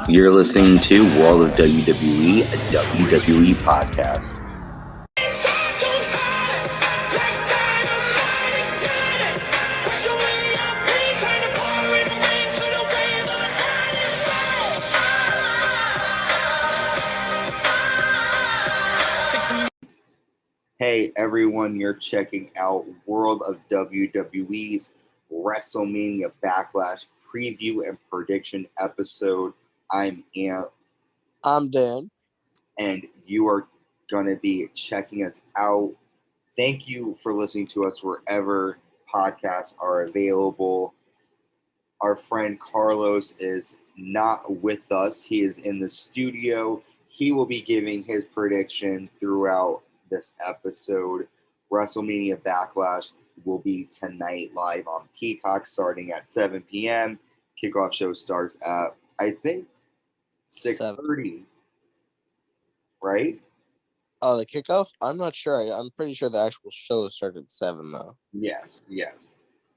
You're listening to World of WWE, a WWE podcast. Hey everyone, you're checking out World of WWE's WrestleMania Backlash preview and prediction episode. I'm Ant. I'm Dan. And you are going to be checking us out. Thank you for listening to us wherever podcasts are available. Our friend Carlos is not with us. He is in the studio. He will be giving his prediction throughout this episode. WrestleMania Backlash will be tonight live on Peacock starting at 7 p.m. Kickoff show starts at, I think, 6:30. Right? Oh, the kickoff? I'm not sure. I'm pretty sure the actual show starts at 7, though. Yes.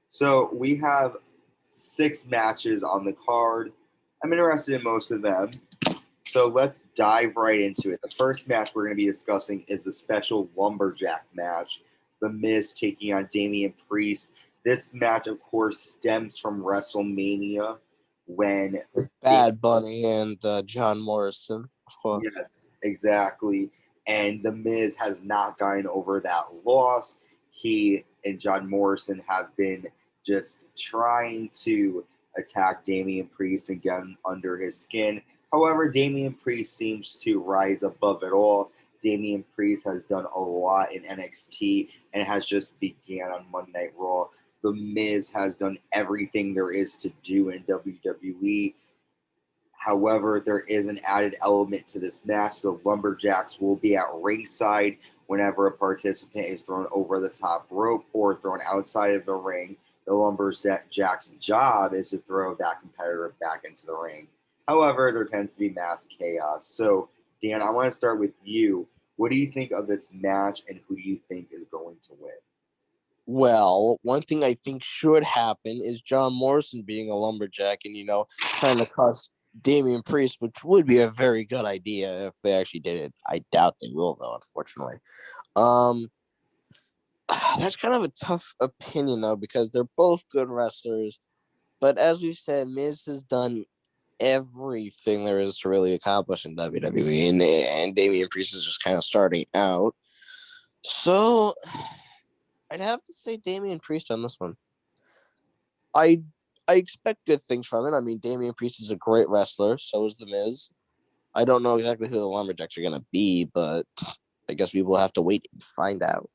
So we have 6 matches on the card. I'm interested in most of them. So let's dive right into it. The first match we're going to be discussing is the special Lumberjack match. The Miz taking on Damian Priest. This match, of course, stems from WrestleMania when Bad Bunny and John Morrison, of course. Yes, exactly. And The Miz has not gotten over that loss. He and John Morrison have been just trying to attack Damian Priest and get under his skin. However, Damian Priest seems to rise above it all. Damian Priest has done a lot in NXT and has just began on Monday Night Raw. The Miz has done everything there is to do in WWE. However, there is an added element to this match. The Lumberjacks will be at ringside whenever a participant is thrown over the top rope or thrown outside of the ring. The Lumberjacks' job is to throw that competitor back into the ring. However, there tends to be mass chaos. So, Dan, I want to start with you. What do you think of this match, and who do you think is going to win? Well, one thing I think should happen is John Morrison being a lumberjack and, trying to cuss Damian Priest, which would be a very good idea if they actually did it. I doubt they will, though, unfortunately. That's kind of a tough opinion, though, because they're both good wrestlers. But as we've said, Miz has done everything there is to really accomplish in WWE, and Damian Priest is just kind of starting out. So I'd have to say Damian Priest on this one. I expect good things from it. I mean, Damian Priest is a great wrestler. So is The Miz. I don't know exactly who the Lumberjacks are going to be, but I guess we will have to wait and find out.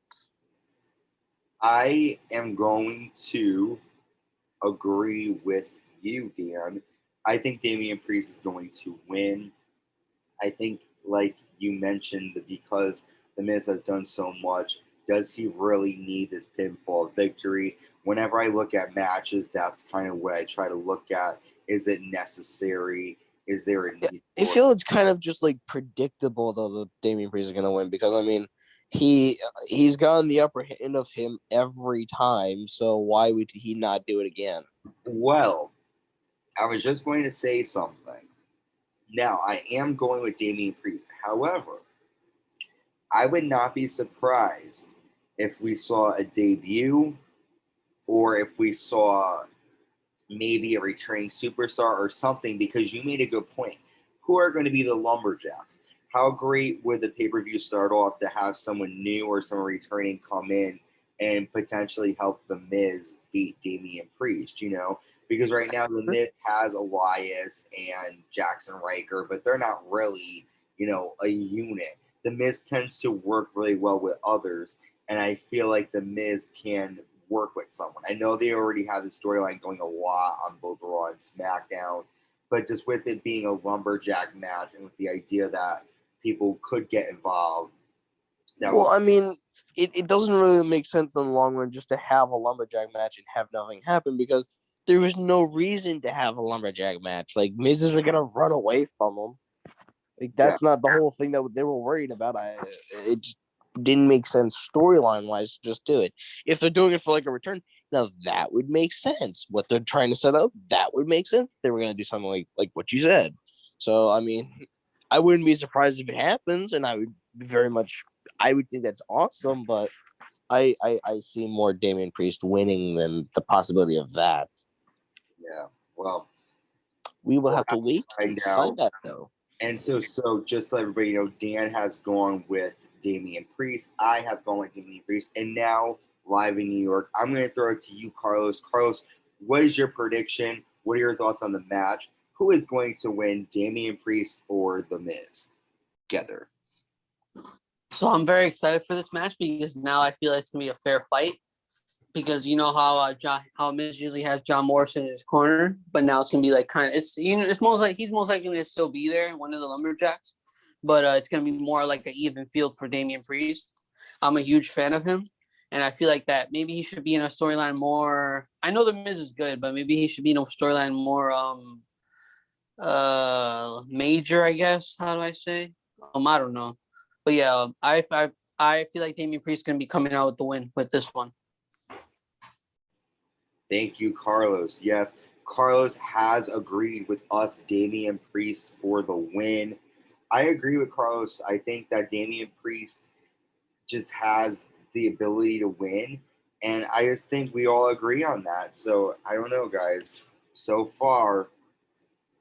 I am going to agree with you, Dan. I think Damian Priest is going to win. I think, like you mentioned, because The Miz has done so much, does he really need this pinfall victory? Whenever I look at matches, that's kind of what I try to look at. Is it necessary? Is there a need? I feel it's kind of just like predictable, though, that Damian Priest is going to win because, I mean, he's gotten the upper hand of him every time, so why would he not do it again? Well, I was just going to say something. Now, I am going with Damian Priest. However, I would not be surprised if we saw a debut or if we saw maybe a returning superstar or something, because you made a good point. Who are going to be the Lumberjacks? How great would the pay-per-view start off to have someone new or someone returning come in and potentially help The Miz beat Damian Priest, Because right now The Miz has Elias and Jackson Riker, but they're not really, a unit. The Miz tends to work really well with others, and I feel like The Miz can work with someone. I know they already have the storyline going a lot on both Raw and SmackDown, but just with it being a lumberjack match and with the idea that people could get involved. I mean, it doesn't really make sense in the long run just to have a lumberjack match and have nothing happen because there was no reason to have a lumberjack match. Like, Miz isn't going to run away from him. Like, that's not the whole thing that they were worried about. It just didn't make sense storyline wise to just do it. If they're doing it for like a return, now that would make sense. What they're trying to set up, that would make sense. If they were going to do something like what you said. So, I mean, I wouldn't be surprised if it happens, and I would think that's awesome, but I see more Damian Priest winning than the possibility of that. Yeah. Well, We will we'll have to wait find and out. find out, though. And so just to let everybody know, Dan has gone with Damian Priest. I have gone with Damian Priest. And now, live in New York, I'm going to throw it to you, Carlos. Carlos, what is your prediction? What are your thoughts on the match? Who is going to win, Damian Priest or The Miz together? So I'm very excited for this match because now I feel like it's going to be a fair fight. Because you know how Miz usually has John Morrison in his corner, but now it's gonna be like it's most like he's most likely gonna still be there, one of the Lumberjacks, but it's gonna be more like an even field for Damian Priest. I'm a huge fan of him, and I feel like that maybe he should be in a storyline more. I know the Miz is good, but maybe he should be in a storyline more major, I guess. How do I say? I don't know, but yeah, I feel like Damian Priest is gonna be coming out with the win with this one. Thank you, Carlos. Yes, Carlos has agreed with us, Damian Priest, for the win. I agree with Carlos. I think that Damian Priest just has the ability to win. And I just think we all agree on that. So I don't know, guys. So far,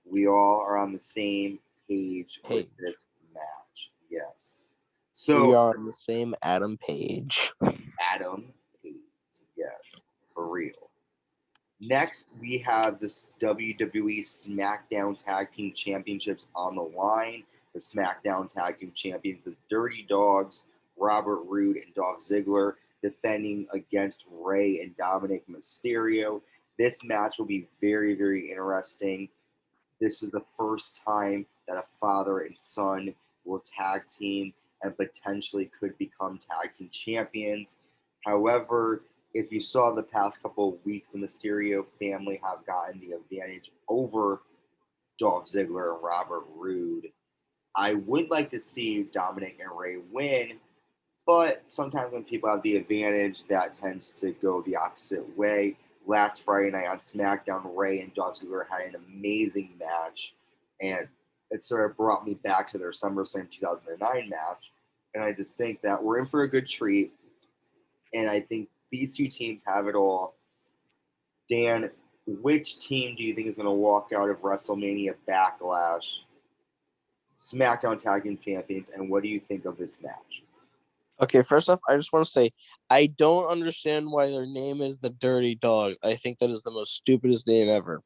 we all are on the same page with this match. Yes. So we are on the same Adam page. Adam page. Yes. For real. Next, we have this WWE SmackDown Tag Team Championships on the line. The SmackDown Tag Team Champions, the Dirty Dogs, Robert Roode and Dolph Ziggler, defending against Rey and Dominik Mysterio. This match will be very, very interesting. This is the first time that a father and son will tag team and potentially could become tag team champions. However, if you saw the past couple of weeks, the Mysterio family have gotten the advantage over Dolph Ziggler and Robert Roode. I would like to see Dominik and Rey win, but sometimes when people have the advantage, that tends to go the opposite way. Last Friday night on SmackDown, Rey and Dolph Ziggler had an amazing match, and it sort of brought me back to their SummerSlam 2009 match. And I just think that we're in for a good treat, and I think these two teams have it all. Dan, which team do you think is going to walk out of WrestleMania Backlash, SmackDown Tag Team Champions, and what do you think of this match? Okay, first off, I just want to say I don't understand why their name is the Dirty Dogs. I think that is the most stupidest name ever.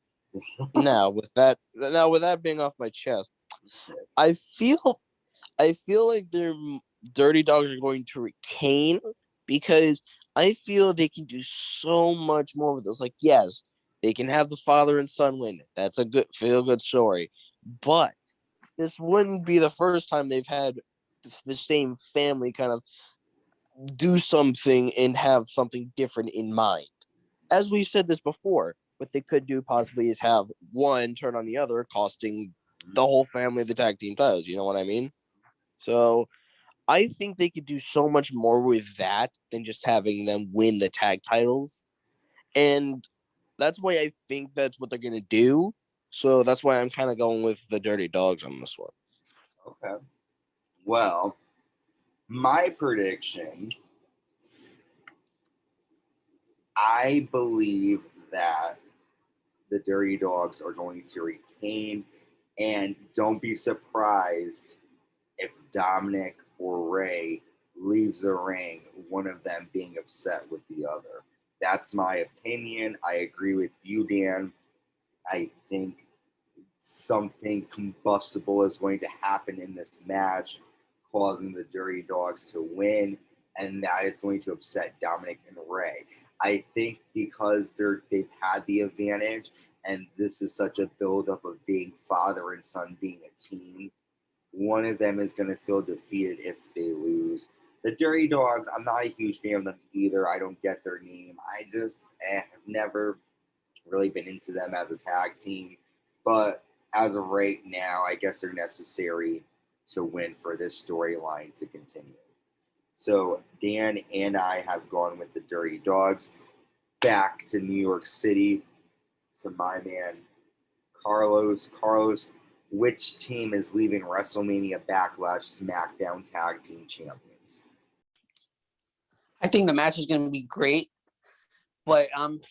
Now, with that being off my chest, I feel like their Dirty Dogs are going to retain because I feel they can do so much more with this. Like, yes, they can have the father and son win. That's a feel-good story, but this wouldn't be the first time they've had the same family kind of do something and have something different in mind. As we've said this before, what they could do possibly is have one turn on the other, costing the whole family the tag team titles. You know what I mean? So I think they could do so much more with that than just having them win the tag titles. And that's why I think that's what they're going to do. So that's why I'm kind of going with the Dirty Dogs on this one. Okay. Well, my prediction, I believe that the Dirty Dogs are going to retain, and don't be surprised if Dominik or Rey leaves the ring, one of them being upset with the other. That's my opinion. I agree with you, Dan. I think something combustible is going to happen in this match, causing the Dirty Dogs to win, and that is going to upset Dominik and Rey. I think because they've had the advantage, and this is such a buildup of being father and son being a team, one of them is going to feel defeated if they lose. The Dirty Dogs, I'm not a huge fan of them either. I don't get their name. I just have never really been into them as a tag team. But as of right now, I guess they're necessary to win for this storyline to continue. So Dan and I have gone with the Dirty Dogs. Back to New York City to my man Carlos. Carlos, which team is leaving WrestleMania Backlash SmackDown Tag Team Champions? I think the match is going to be great, but I'm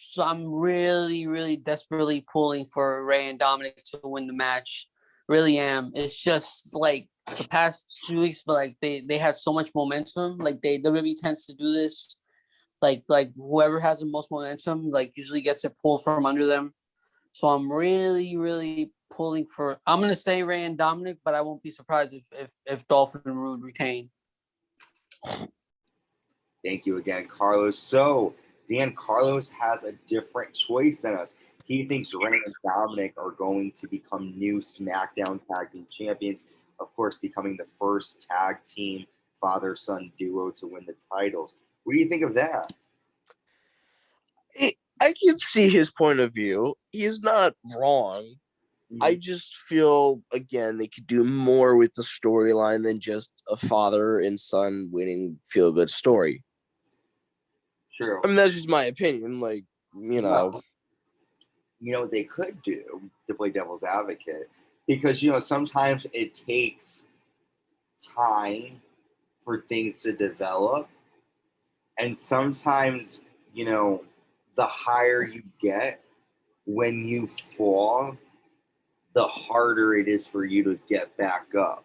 really desperately pulling for Rey and Dominik to win the match. Really am. It's just like the past few weeks, but like they had so much momentum. Like WWE tends to do this. Like whoever has the most momentum, like usually gets it pulled from under them. So I'm really pulling for. I'm gonna say Rey and Dominik, but I won't be surprised if Dolph and Roode retain. Thank you again, Carlos. So, Dan, Carlos has a different choice than us. He thinks Rey and Dominik are going to become new SmackDown Tag Team Champions, of course, becoming the first tag team father-son duo to win the titles. What do you think of that? I can see his point of view. He's not wrong. Mm-hmm. I just feel, again, they could do more with the storyline than just a father and son winning feel-good story. Sure. I mean, that's just my opinion. Like, you know. Well, you know what they could do to play devil's advocate? Because, sometimes it takes time for things to develop. And sometimes, the higher you get, when you fall, the harder it is for you to get back up.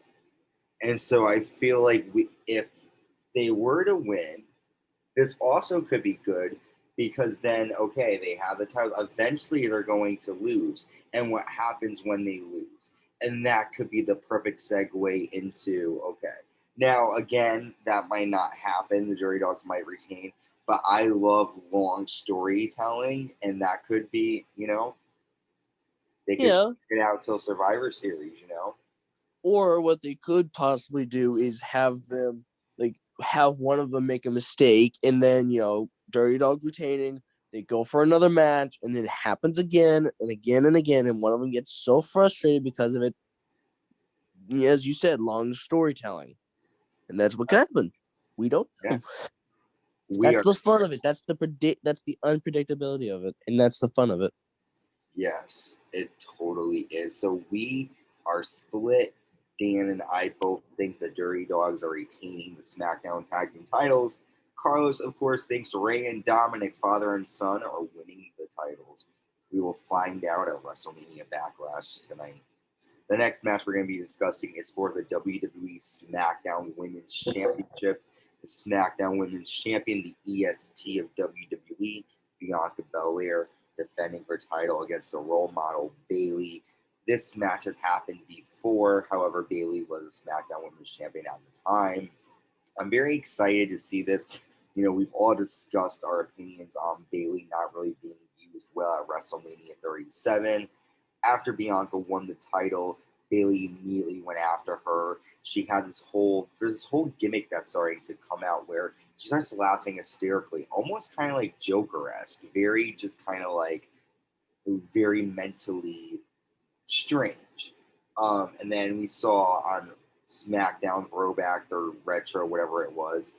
And so I feel like if they were to win, this also could be good because then, okay, they have the title. Eventually, they're going to lose. And what happens when they lose? And that could be the perfect segue into, okay. Now, again, that might not happen. The Dirty Dogs might retain. But I love long storytelling. And that could be, they could get out till Survivor Series, Or what they could possibly do is have them, like, have one of them make a mistake, and then, Dirty Dogs retaining, they go for another match, and then it happens again and again and again, and one of them gets so frustrated because of it. As you said, long storytelling. And that's what can happen. We don't know. Yeah. That's the fun of it. That's the unpredictability of it, and that's the fun of it. Yes, it totally is. So we are split. Dan and I both think the Dirty Dogs are retaining the SmackDown Tag Team titles. Carlos, of course, thinks Rey and Dominik, father and son, are winning the titles. We will find out at WrestleMania Backlash tonight. The next match we're going to be discussing is for the WWE SmackDown Women's Championship. The SmackDown Women's Champion, the EST of WWE, Bianca Belair, defending her title against the role model Bayley. This match has happened before. However, Bayley was SmackDown Women's Champion at the time. I'm very excited to see this. We've all discussed our opinions on Bayley not really being used well at WrestleMania 37. After Bianca won the title, Bayley immediately went after her. She had there's this whole gimmick that's starting to come out where she starts laughing hysterically, almost kind of like Joker-esque, very mentally strange. And then we saw on SmackDown Throwback or Retro, whatever it was,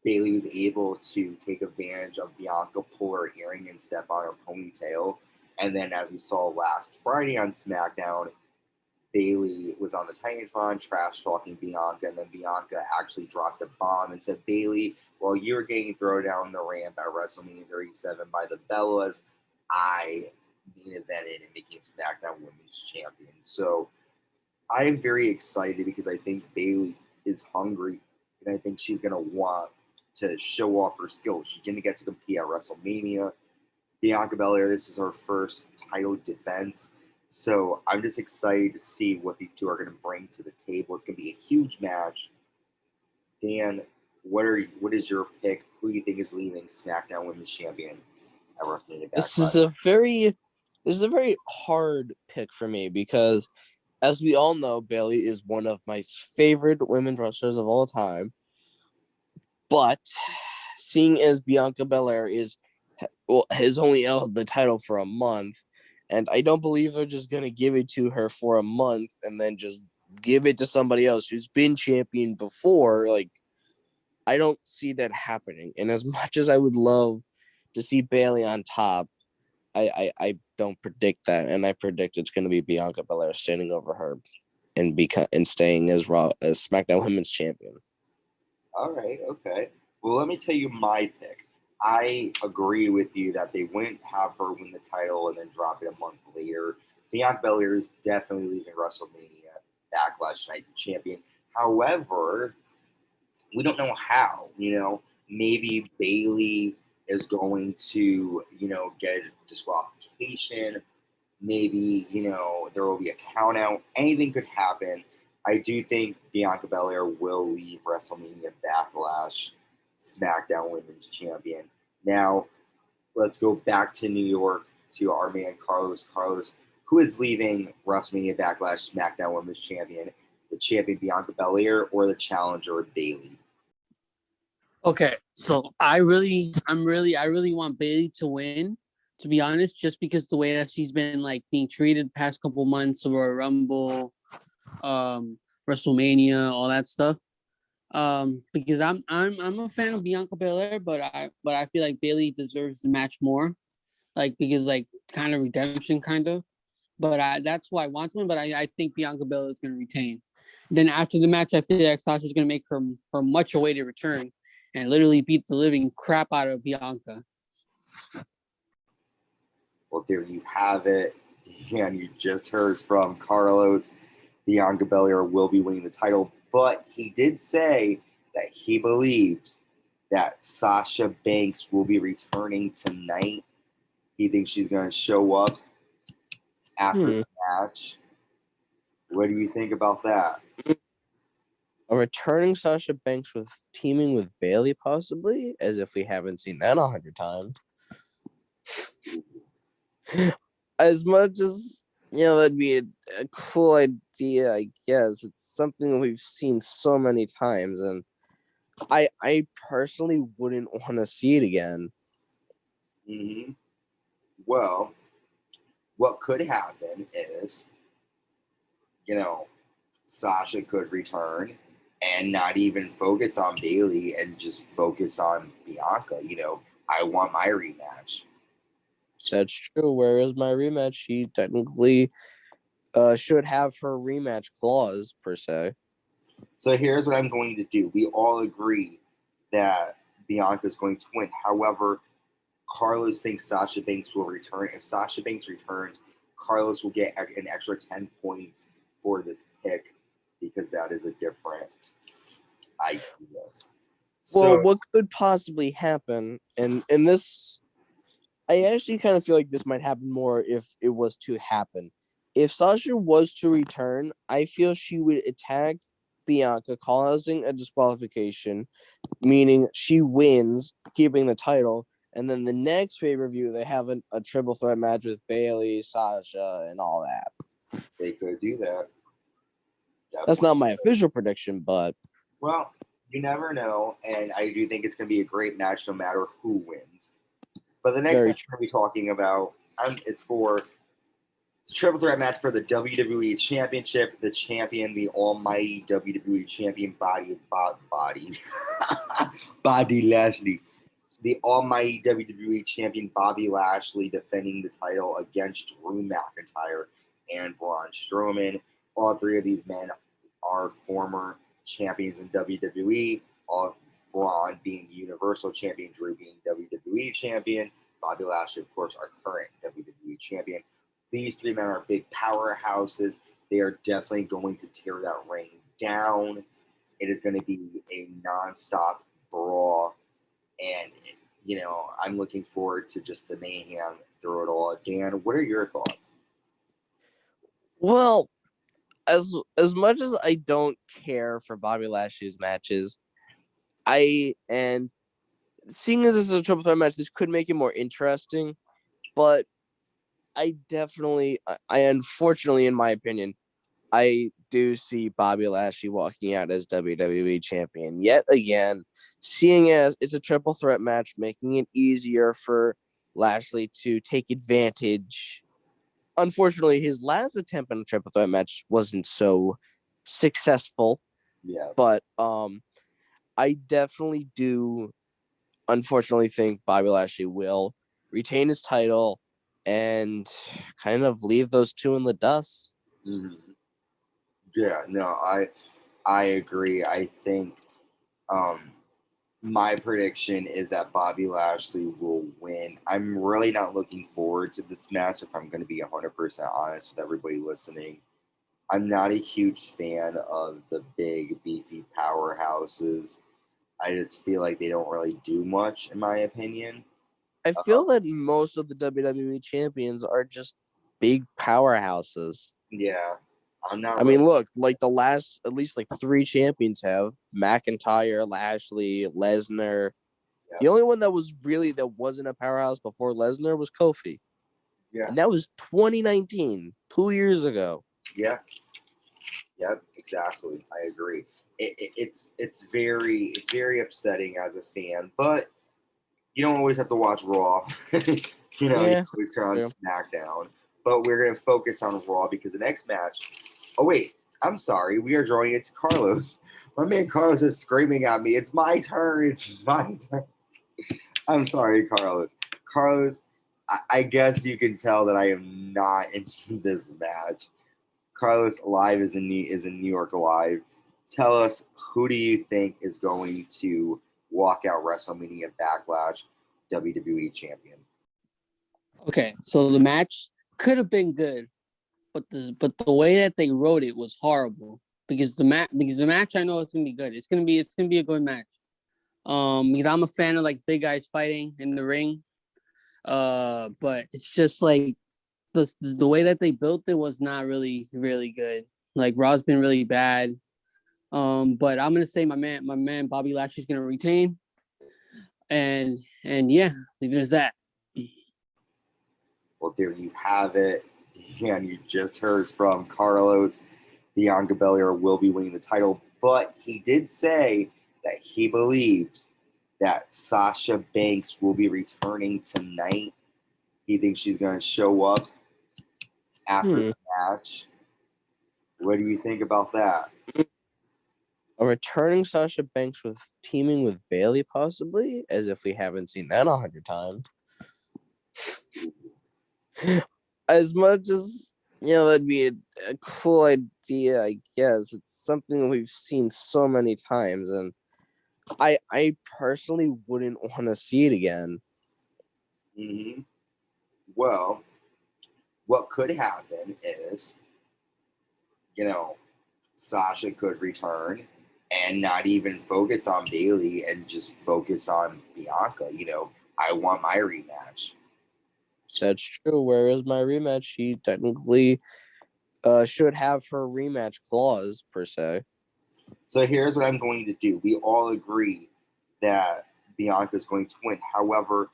Bayley was able to take advantage of Bianca, pull her earring and step on her ponytail. And then as we saw last Friday on SmackDown, Bayley was on the Titantron trash talking Bianca, and then Bianca actually dropped a bomb and said, Bayley, while you were getting thrown down the ramp at WrestleMania 37 by the Bellas, I main evented and became SmackDown Women's Champion. So I am very excited because I think Bayley is hungry, and I think she's going to want to show off her skills. She didn't get to compete at WrestleMania. Bianca Belair, this is her first title defense. So I'm just excited to see what these two are going to bring to the table. It's going to be a huge match. Dan, what is your pick? Who do you think is leaving SmackDown Women's Champion at WrestleMania Backlash? This is a very hard pick for me because, as we all know, Bayley is one of my favorite women wrestlers of all time. But seeing as Bianca Belair has only held the title for a month, and I don't believe they're just going to give it to her for a month and then just give it to somebody else who's been champion before. Like, I don't see that happening. And as much as I would love to see Bayley on top, I don't predict that, and I predict it's going to be Bianca Belair standing over her and staying as SmackDown Women's Champion. All right, okay. Well, let me tell you my pick. I agree with you that they wouldn't have her win the title and then drop it a month later. Bianca Belair is definitely leaving WrestleMania Backlash night champion. However, we don't know how. Maybe Bayley is going to, get disqualification. Maybe, there will be a count out. Anything could happen. I do think Bianca Belair will leave WrestleMania Backlash SmackDown Women's Champion. Now, let's go back to New York to our man Carlos. Carlos, who is leaving WrestleMania Backlash SmackDown Women's Champion? The champion Bianca Belair or the challenger Bayley? Okay, so I really want Bayley to win, to be honest, just because the way that she's been like being treated past couple months of Royal Rumble, WrestleMania, all that stuff. Because I'm a fan of Bianca Belair, but I feel like Bayley deserves the match more, like because like kind of redemption kind of. But that's why I want to win. But I think Bianca Belair is going to retain. Then after the match, I feel like Sasha's going to make her much awaited return and literally beat the living crap out of Bianca. Well, there you have it. And you just heard from Carlos. Bianca Belair will be winning the title, but he did say that he believes that Sasha Banks will be returning tonight. He thinks she's going to show up after the match. What do you think about that? A returning Sasha Banks with teaming with Bayley, possibly, as if we haven't seen that 100 times. As much as that'd be a cool idea, I guess. It's something we've seen so many times, and I personally wouldn't want to see it again. Mm-hmm. Well, what could happen is, Sasha could return and not even focus on Bayley and just focus on Bianca. I want my rematch. That's true. Where is my rematch? She technically should have her rematch clause, per se. So here's what I'm going to do. We all agree that Bianca is going to win. However, Carlos thinks Sasha Banks will return. If Sasha Banks returns, Carlos will get an extra 10 points for this pick because that is a different idea. Well, what could possibly happen, and this, I actually kind of feel like this might happen more if it was to happen. If Sasha was to return, I feel she would attack Bianca, causing a disqualification, meaning she wins, keeping the title, and then the next pay-per-view, they have a triple threat match with Bayley, Sasha, and all that. They could do that. That's not my official prediction, but... Well, you never know, and I do think it's going to be a great match no matter who wins. But the next match we're going to be talking about is for the triple threat match for the WWE Championship. The champion, the almighty WWE Champion Bobby Lashley. The almighty WWE Champion Bobby Lashley defending the title against Drew McIntyre and Braun Strowman. All three of these men are former champions in WWE. Braun being Universal Champion, Drew being WWE Champion, Bobby Lashley, of course, our current WWE Champion. These three men are big powerhouses. They are definitely going to tear that ring down. It is going to be a nonstop brawl. And, I'm looking forward to just the mayhem through it all. Dan, what are your thoughts? Well, as much as I don't care for Bobby Lashley's matches, and seeing as this is a triple threat match, this could make it more interesting, but I unfortunately, in my opinion, I do see Bobby Lashley walking out as WWE Champion yet again, seeing as it's a triple threat match, making it easier for Lashley to take advantage. Unfortunately, his last attempt on a triple threat match wasn't so successful. Yeah. But I definitely do unfortunately think Bobby Lashley will retain his title and kind of leave those two in the dust. Mm-hmm. Yeah, no, I agree. I think my prediction is that Bobby Lashley will win. I'm really not looking forward to this match, if I'm going to be 100% honest with everybody listening. I'm not a huge fan of the big, beefy powerhouses. I just feel like they don't really do much, in my opinion. I feel that most of the WWE champions are just big powerhouses. Yeah. I mean, look, like the last, at least like 3 champions have McIntyre, Lashley, Lesnar. Yeah. The only one that wasn't a powerhouse before Lesnar was Kofi. Yeah. And that was 2019, 2 years ago. Yeah. Yep, exactly. I agree. It's very upsetting as a fan, but you don't always have to watch Raw. You always turn on SmackDown. But we're gonna focus on Raw because the next match. Oh wait, I'm sorry. We are drawing it to Carlos. My man Carlos is screaming at me. It's my turn. It's my turn. I'm sorry, Carlos. Carlos, I guess you can tell that I am not into this match. Carlos Live is in New York Live. Tell us, who do you think is going to walk out WrestleMania Backlash WWE Champion? Okay, so the match could have been good, but the way that they wrote it was horrible. Because the match I know it's gonna be good. It's gonna be a good match. Because I'm a fan of like big guys fighting in the ring. But it's just like the way that they built it was not really good. Like Raw's been really bad. But I'm gonna say my man Bobby Lashley's gonna retain. And yeah, leave it as that. Well, there you have it. And you just heard from Carlos. Bianca Belair will be winning the title, but he did say that he believes that Sasha Banks will be returning tonight. He thinks she's going to show up after the match. What do you think about that? A returning Sasha Banks with teaming with Bayley, possibly, as if we haven't seen that 100 times. As much as that'd be a cool idea, I guess. It's something we've seen so many times, and I personally wouldn't want to see it again. Mm-hmm. Well, what could happen is, Sasha could return and not even focus on Bayley and just focus on Bianca. I want my rematch. That's true. Where is my rematch? She technically should have her rematch clause, per se. So here's what I'm going to do. We all agree that Bianca is going to win. However,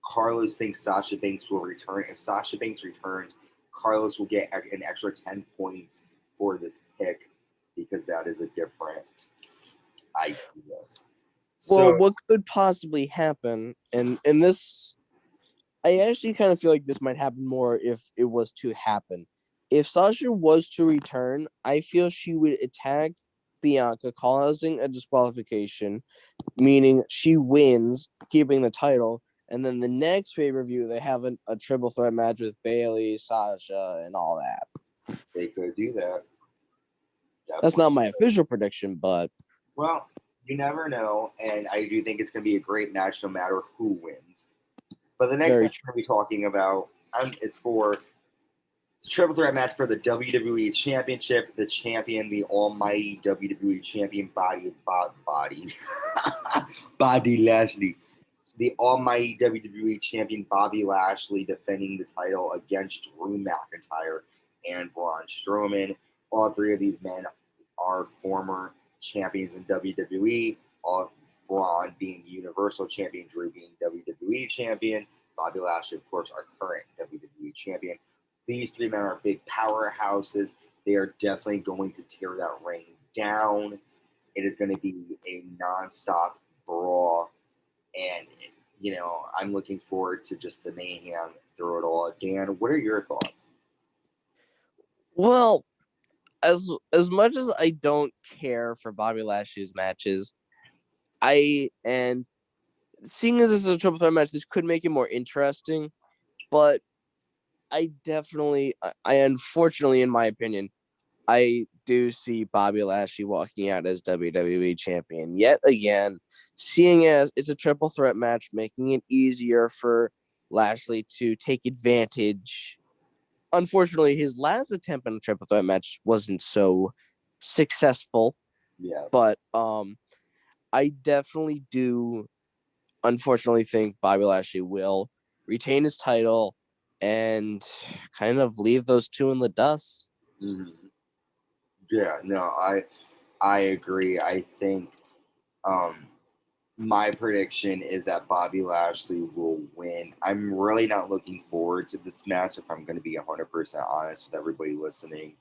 Carlos thinks Sasha Banks will return. If Sasha Banks returns, Carlos will get an extra 10 points for this pick because that is a different idea. Well, what could possibly happen, and this, I actually kind of feel like this might happen more if it was to happen. If Sasha was to return, I feel she would attack Bianca, causing a disqualification, meaning she wins, keeping the title, and then the next pay-per-view, they have a triple threat match with Bayley, Sasha, and all that. They could do that. That's not my official prediction, but... Well, you never know, and I do think it's going to be a great match no matter who wins. But the next match we're going to be talking about is for the triple threat match for the WWE Championship. The champion, the almighty WWE Champion Bobby Lashley. The almighty WWE Champion Bobby Lashley defending the title against Drew McIntyre and Braun Strowman. All 3 of these men are former champions in WWE. Braun being Universal Champion, Drew being WWE Champion, Bobby Lashley, of course, our current WWE Champion. These 3 men are big powerhouses. They are definitely going to tear that ring down. It is going to be a nonstop brawl. And, I'm looking forward to just the mayhem through it all. Dan, what are your thoughts? Well, as much as I don't care for Bobby Lashley's matches, and seeing as this is a triple threat match, this could make it more interesting. But I unfortunately, in my opinion, I do see Bobby Lashley walking out as WWE Champion yet again, seeing as it's a triple threat match, making it easier for Lashley to take advantage. Unfortunately, his last attempt on a triple threat match wasn't so successful, Yeah. but I definitely do unfortunately think Bobby Lashley will retain his title and kind of leave those two in the dust. Mm-hmm. Yeah, no, I agree. I think my prediction is that Bobby Lashley will win. I'm really not looking forward to this match if I'm going to be 100% honest with everybody listening.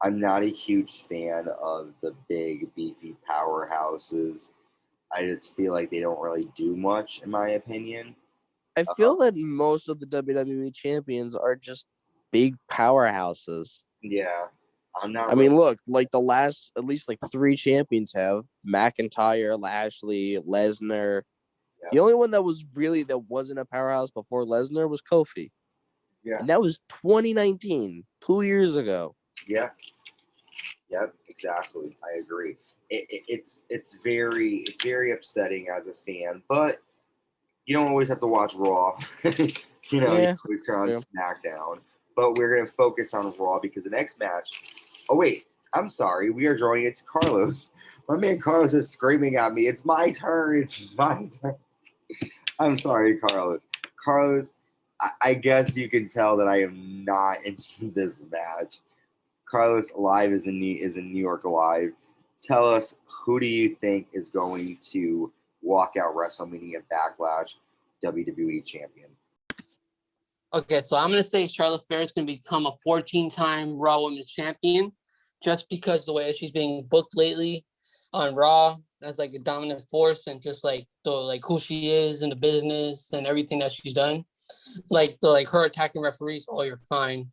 I'm not a huge fan of the big, beefy powerhouses. I just feel like they don't really do much, in my opinion. I feel that most of the WWE champions are just big powerhouses. Yeah, I'm not. I mean, look, like the last, at least like 3 champions have McIntyre, Lashley, Lesnar. Yeah. The only one that wasn't a powerhouse before Lesnar was Kofi. Yeah. And that was 2019, 2 years ago. Yeah. Yep, exactly. I agree. It's very upsetting as a fan, but you don't always have to watch Raw. You know, you always turn on SmackDown. But we're gonna focus on Raw because the next match. Oh wait, I'm sorry. We are drawing it to Carlos. My man Carlos is screaming at me. It's my turn. It's my turn. I'm sorry, Carlos. Carlos, I guess you can tell that I am not into this match. Carlos Live is in New York Live. Tell us, who do you think is going to walk out WrestleMania Backlash WWE Champion? Okay, so I'm going to say Charlotte Flair is going to become a 14-time Raw Women's Champion just because the way she's being booked lately on Raw as like a dominant force and just like who she is in the business and everything that she's done. Like her attacking referees, oh, you're fine.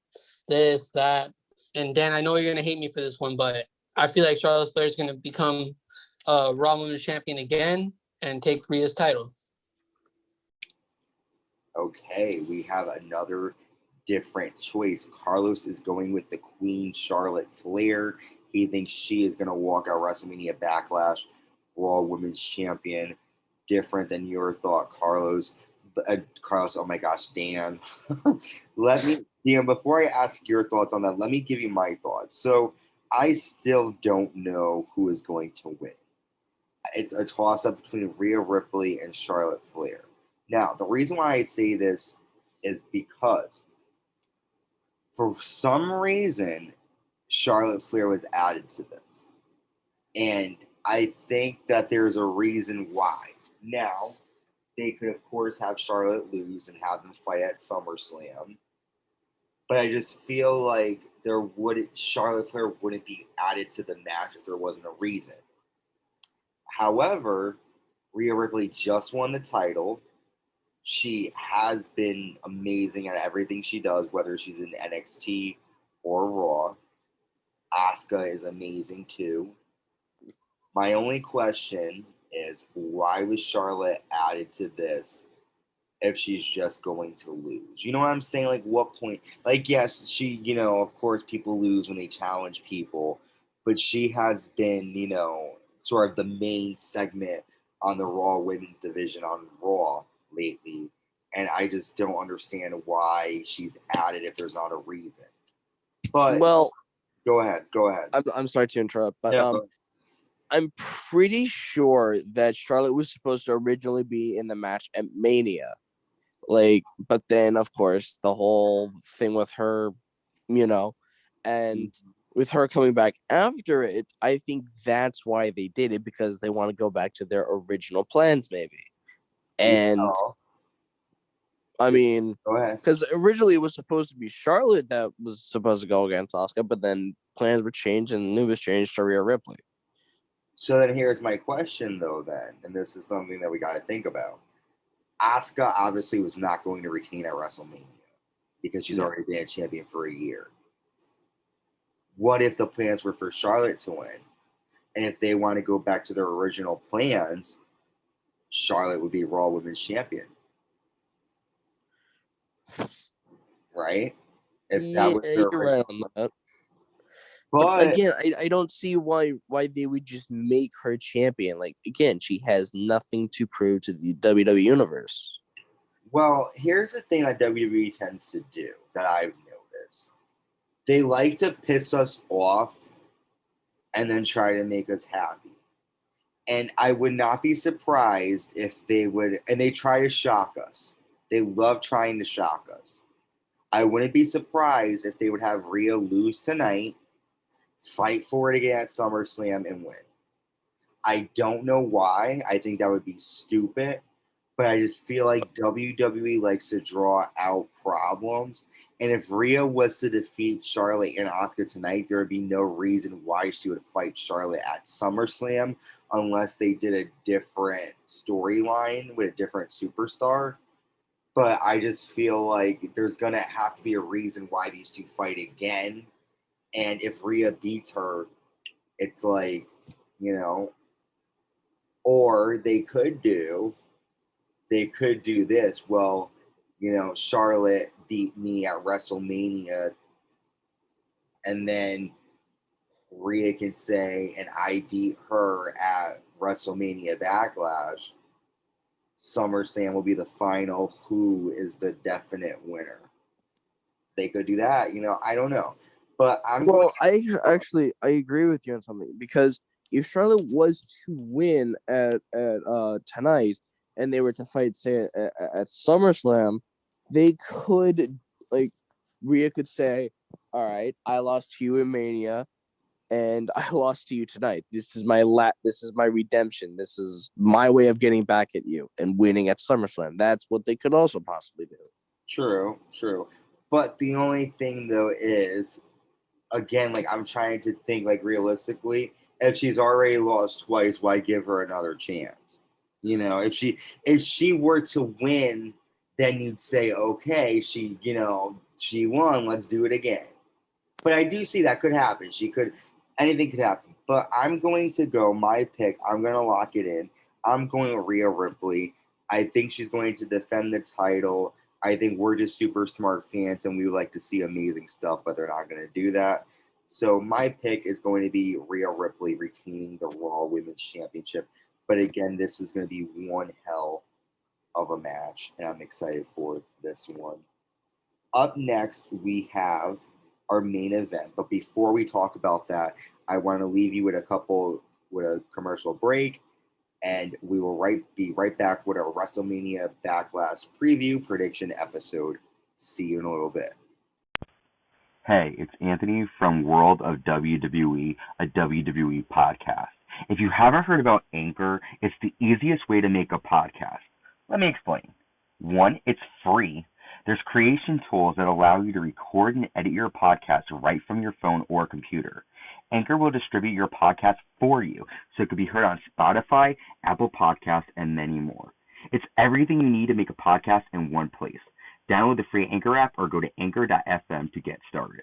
This, that. And Dan, I know you're going to hate me for this one, but I feel like Charlotte Flair is going to become Raw Women's Champion again and take Rhea's title. Okay, we have another different choice. Carlos is going with the Queen Charlotte Flair. He thinks she is going to walk out WrestleMania Backlash Raw Women's Champion. Different than your thought, Carlos. Carlos, oh my gosh, Dan. Before I ask your thoughts on that, let me give you my thoughts. So I still don't know who is going to win. It's a toss-up between Rhea Ripley and Charlotte Flair. Now, the reason why I say this is because for some reason, Charlotte Flair was added to this. And I think that there's a reason why. Now, they could, of course, have Charlotte lose and have them fight at SummerSlam. But I just feel like Charlotte Flair wouldn't be added to the match if there wasn't a reason. However, Rhea Ripley just won the title. She has been amazing at everything she does, whether she's in NXT or Raw. Asuka is amazing too. My only question is, why was Charlotte added to this if she's just going to lose? You know what I'm saying? Like, what point? Like, yes, she, of course, people lose when they challenge people, but she has been, sort of the main segment on the Raw Women's division on Raw lately, and I just don't understand why she's added if there's not a reason. But go ahead. I'm sorry to interrupt, but I'm pretty sure that Charlotte was supposed to originally be in the match at Mania. But then of course the whole thing with her, and with her coming back after it, I think that's why they did it, because they want to go back to their original plans, maybe. And I mean, because originally it was supposed to be Charlotte that was supposed to go against Asuka, but then plans were changed and it was changed to Rhea Ripley. So then here's my question, though, and this is something that we got to think about. Asuka obviously was not going to retain at WrestleMania because she's already been a champion for a year. What if the plans were for Charlotte to win? And if they want to go back to their original plans, Charlotte would be Raw Women's Champion. right? If that Yeah, was their you're right on that. But But again, I don't see why they would just make her champion. Like, again, she has nothing to prove to the WWE universe. well, here's the thing that WWE tends to do that I've noticed. They like to piss us off and then try to make us happy. And I would not be surprised if they would, and they try to shock us. They love trying to shock us. I wouldn't be surprised if they would have Rhea lose tonight, fight for it again at SummerSlam, and win. I don't know why. I think that would be stupid, but I just feel like WWE likes to draw out problems. And if Rhea was to defeat Charlotte and Asuka tonight, there would be no reason why she would fight Charlotte at SummerSlam unless they did a different storyline with a different superstar. But I just feel like there's going to have to be a reason why these two fight again. And if Rhea beats her, it's like, you know, or they could do this. Well, you know, Charlotte beat me at WrestleMania, and then Rhea can say, and I beat her at WrestleMania Backlash. SummerSlam will be the final. Who is the definite winner? They could do that. You know, I don't know. But I agree with you on something, because if Charlotte was to win at tonight and they were to fight, say, at SummerSlam, they could, like, Rhea could say, all right, I lost to you in Mania and I lost to you tonight. This is my redemption. This is my way of getting back at you and winning at SummerSlam. That's what they could also possibly do. True. But the only thing though is, again, like, I'm trying to think, like, realistically, if she's already lost twice, why give her another chance? You know, if she were to win, then you'd say, okay, she won, let's do it again. But I do see that could happen. Anything could happen. But I'm going to go, my pick, I'm going to lock it in. I'm going with Rhea Ripley. I think she's going to defend the title. I think we're just super smart fans and we would like to see amazing stuff, but they're not going to do that. So my pick is going to be Rhea Ripley retaining the Raw Women's Championship. But again, this is going to be one hell of a match, and I'm excited for this one. Up next, we have our main event. But before we talk about that, I want to leave you with a commercial break, and we will be right back with our WrestleMania Backlash preview prediction episode. See you in a little bit. Hey, it's Anthony from World of WWE, a WWE podcast. If you haven't heard about Anchor, it's the easiest way to make a podcast. Let me explain. 1, it's free. There's creation tools that allow you to record and edit your podcast right from your phone or computer. Anchor will distribute your podcast for you, so it can be heard on Spotify, Apple Podcasts, and many more. It's everything you need to make a podcast in one place. Download the free Anchor app or go to anchor.fm to get started.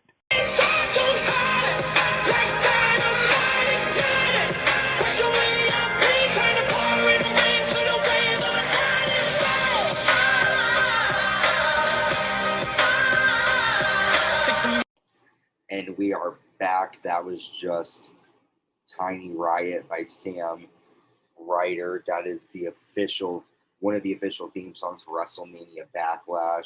And we are back. That was just Tiny Riot by Sam Ryder. That is one of the official theme songs for WrestleMania Backlash.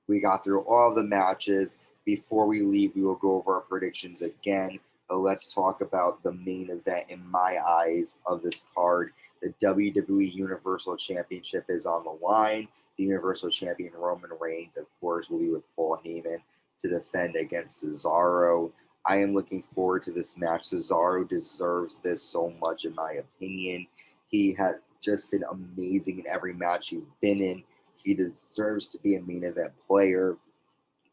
We got through all the matches. Before we leave, we will go over our predictions again. But let's talk about the main event, in my eyes, of this card. The WWE Universal Championship is on the line. The Universal Champion Roman Reigns, of course, will be with Paul Heyman to defend against Cesaro. I am looking forward to this match. Cesaro deserves this so much, in my opinion. He has just been amazing in every match he's been in. He deserves to be a main event player.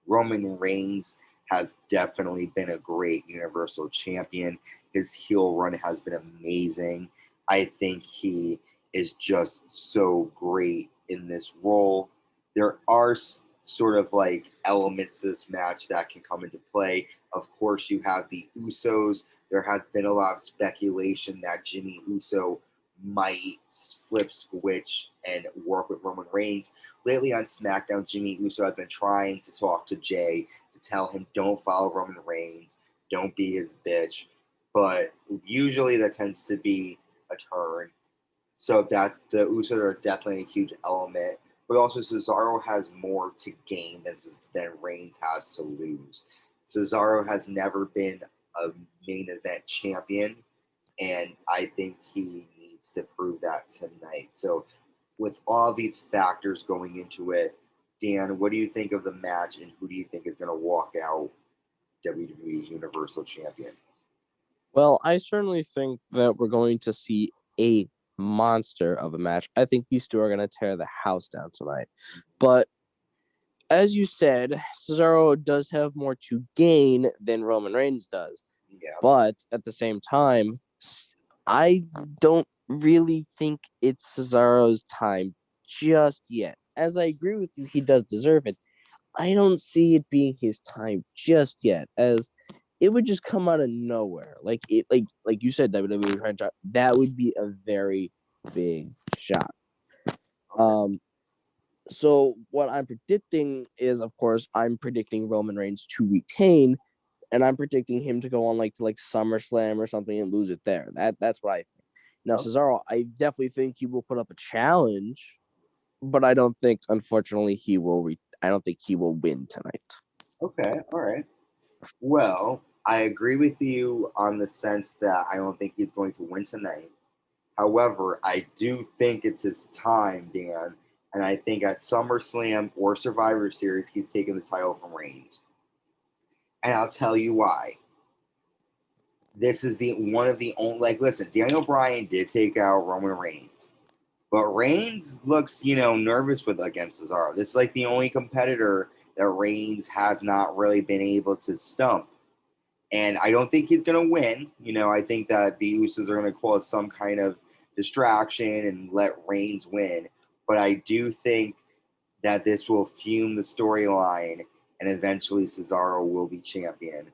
Roman Reigns has definitely been a great Universal Champion. His heel run has been amazing. I think he is just so great in this role. There are sort of like elements to this match that can come into play. Of course, you have the Usos. There has been a lot of speculation that Jimmy Uso might flip switch and work with Roman Reigns. Lately on SmackDown, Jimmy Uso has been trying to talk to Jay to tell him don't follow Roman Reigns, don't be his bitch. But usually that tends to be a turn. So that's the Usos are definitely a huge element. But also Cesaro has more to gain than Reigns has to lose. Cesaro has never been a main event champion, and I think he needs to prove that tonight. So with all these factors going into it, Dan, what do you think of the match, and who do you think is going to walk out WWE Universal Champion? Well, I certainly think that we're going to see a monster of a match. I think these two are going to tear the house down tonight. But as you said, Cesaro does have more to gain than Roman Reigns does. Yeah. But at the same time, I don't really think it's Cesaro's time just yet. As I agree with you, he does deserve it. I don't see it being his time just yet, as it would just come out of nowhere. Like you said, WWE franchise, that would be a very big shot. So what I'm predicting is, of course, I'm predicting Roman Reigns to retain, and I'm predicting him to go on to SummerSlam or something and lose it there. That's what I think. Now, Cesaro, I definitely think he will put up a challenge, but I don't think, unfortunately, he will. I don't think he will win tonight. Okay, all right. Well, I agree with you on the sense that I don't think he's going to win tonight. However, I do think it's his time, Dan, and I think at SummerSlam or Survivor Series, he's taking the title from Reigns. And I'll tell you why. This is one of the only, listen, Daniel Bryan did take out Roman Reigns. But Reigns looks, nervous against Cesaro. This is the only competitor that Reigns has not really been able to stump. And I don't think he's going to win. I think that the Usos are going to cause some kind of distraction and let Reigns win. But I do think that this will fume the storyline and eventually Cesaro will be champion.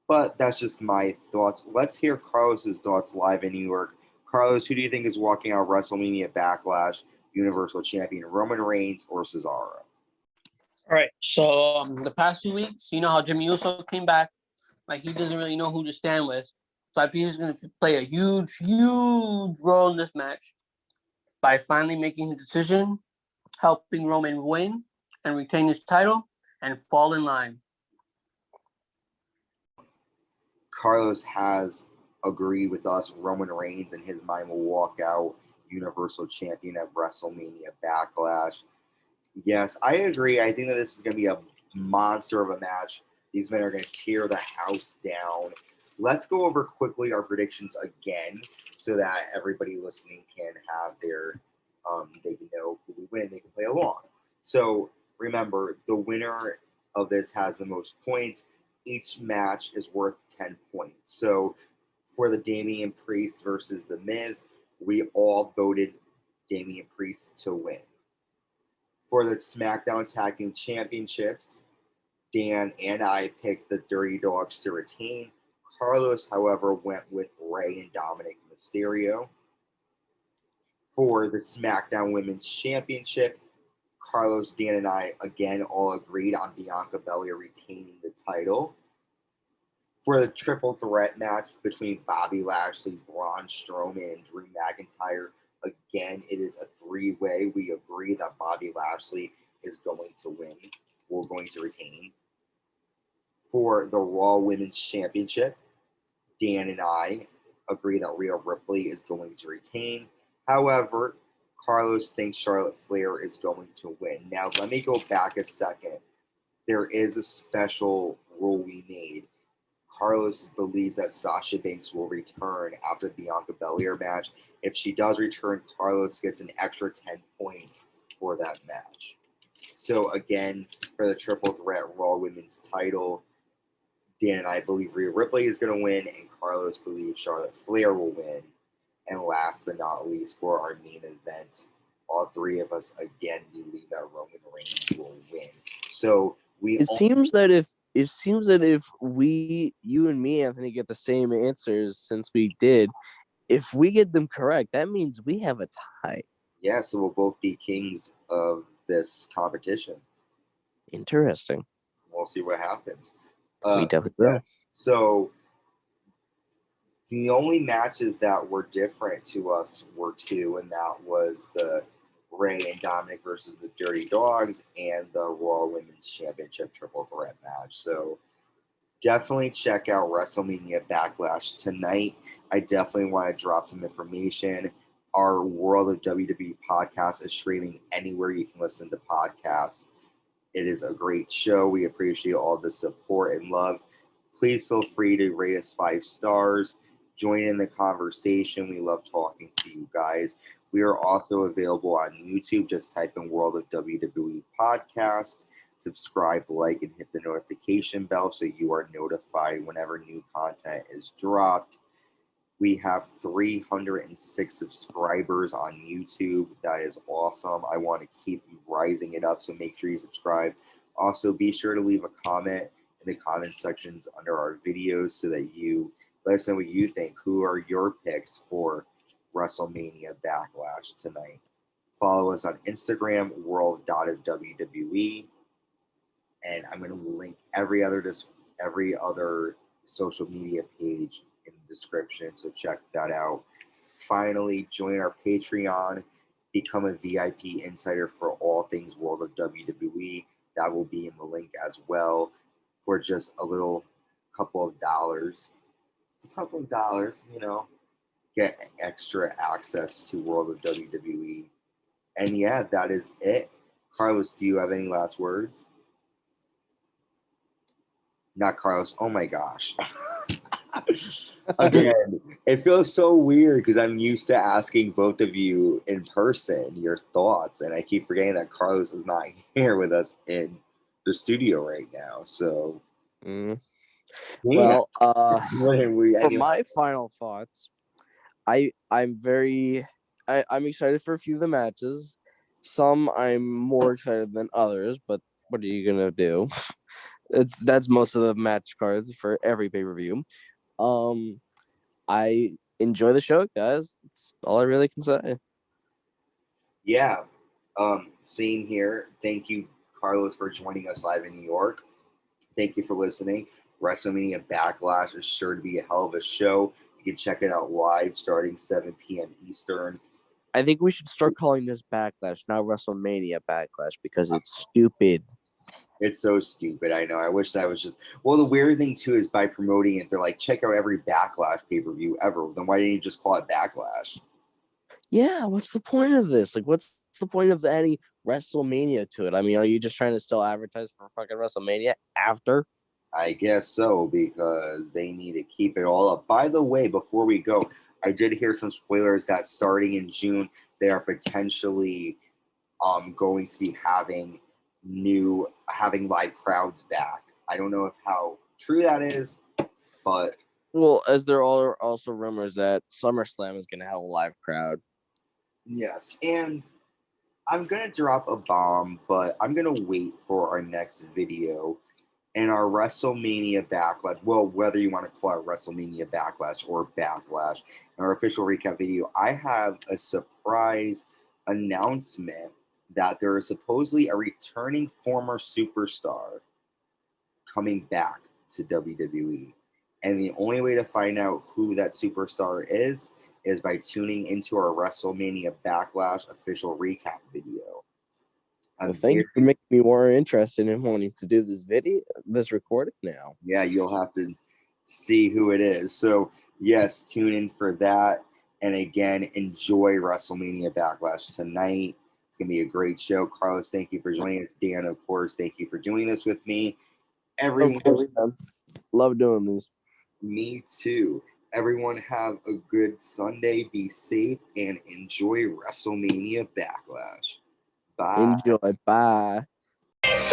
But that's just my thoughts. Let's hear Carlos's thoughts live in New York. Carlos, who do you think is walking out WrestleMania Backlash Universal Champion, Roman Reigns or Cesaro? All right. So the past 2 weeks, you know how Jimmy Uso came back, he doesn't really know who to stand with. So I think he's going to play a huge, huge role in this match by finally making his decision, helping Roman win and retain his title, and fall in line. Carlos has agreed with us. Roman Reigns, in his mind, will walk out Universal Champion at WrestleMania Backlash. Yes, I agree. I think that this is going to be a monster of a match. These men are going to tear the house down. Let's go over quickly our predictions again so that everybody listening can have their, they can know who we win. They can play along. So remember, the winner of this has the most points. Each match is worth 10 points. So for the Damian Priest versus The Miz, we all voted Damian Priest to win. For the SmackDown Tag Team Championships, Dan and I picked the Dirty Dogs to retain. Carlos, however, went with Rey and Dominik Mysterio. For the SmackDown Women's Championship, Carlos, Dan, and I again all agreed on Bianca Belair retaining the title. For the triple threat match between Bobby Lashley, Braun Strowman, and Drew McIntyre, again, it is a three-way. We agree that Bobby Lashley is going to win. We're going to retain. For the Raw Women's Championship, Dan and I agree that Rhea Ripley is going to retain. However, Carlos thinks Charlotte Flair is going to win. Now, let me go back a second. There is a special rule we made. Carlos believes that Sasha Banks will return after the Bianca Belair match. If she does return, Carlos gets an extra 10 points for that match. So again, for the triple threat Raw Women's title, Dan and I believe Rhea Ripley is going to win, and Carlos believes Charlotte Flair will win. And last but not least, for our main event, all three of us again believe that Roman Reigns will win. So it seems that if you and me, Anthony, get the same answers since we did, if we get them correct, that means we have a tie. Yeah, so we'll both be kings of this competition. Interesting. We'll see what happens. We definitely will. So the only matches that were different to us were two, and that was the Rey and Dominik versus the Dirty Dogs and the Raw Women's Championship Triple Threat match. So definitely check out WrestleMania Backlash tonight. I definitely want to drop some information. Our World of WWE podcast is streaming anywhere you can listen to podcasts. It is a great show. We appreciate all the support and love. Please feel free to rate us 5 stars. Join in the conversation. We love talking to you guys. We are also available on YouTube. Just type in World of WWE Podcast. Subscribe, like, and hit the notification bell so you are notified whenever new content is dropped. We have 306 subscribers on YouTube. That is awesome. I want to keep rising it up, so make sure you subscribe. Also, be sure to leave a comment in the comment sections under our videos so that you let us know what you think. Who are your picks for WrestleMania Backlash tonight? Follow us on Instagram, world.of WWE. And I'm going to link every other social media page in the description, so check that out. Finally, join our Patreon. Become a VIP insider for all things World of WWE. That will be in the link as well. For just a couple of dollars, get extra access to World of WWE. And yeah, that is it. Carlos, do you have any last words? Not Carlos. Oh my gosh. Again, it feels so weird because I'm used to asking both of you in person your thoughts, and I keep forgetting that Carlos is not here with us in the studio right now. So, well, for my final thoughts, I'm excited for a few of the matches. Some I'm more excited than others, but what are you gonna do? That's most of the match cards for every pay-per-view. I enjoy the show, guys. That's all I really can say. Yeah. Same here. Thank you, Carlos, for joining us live in New York. Thank you for listening. WrestleMania Backlash is sure to be a hell of a show. You can check it out live starting 7 p.m. Eastern. I think we should start calling this Backlash, not WrestleMania Backlash, because it's stupid. It's so stupid. I know. I wish that was just... Well, the weird thing, too, is by promoting it, they're like, check out every Backlash pay-per-view ever. Then why didn't you just call it Backlash? Yeah, what's the point of this? Like, what's the point of adding WrestleMania to it? I mean, are you just trying to still advertise for fucking WrestleMania after? I guess so, because they need to keep it all up. By the way, before we go, I did hear some spoilers that starting in June, they are potentially going to be having live crowds back. I don't know how true that is, but... Well, as there are also rumors that SummerSlam is going to have a live crowd. Yes, and I'm going to drop a bomb, but I'm going to wait for our next video and our WrestleMania Backlash. Well, whether you want to call it WrestleMania Backlash or Backlash, in our official recap video, I have a surprise announcement that there is supposedly a returning former superstar coming back to WWE. And the only way to find out who that superstar is by tuning into our WrestleMania Backlash official recap video. Well, thank you for making me more interested in wanting to do this recording now. Yeah, you'll have to see who it is. So, yes, tune in for that. And again, enjoy WrestleMania Backlash tonight. It's going to be a great show. Carlos, thank you for joining us. Dan, of course, thank you for doing this with me. Everyone, of course, man. Love doing this. Me too. Everyone have a good Sunday. Be safe and enjoy WrestleMania Backlash. Bye. Enjoy. Bye. It's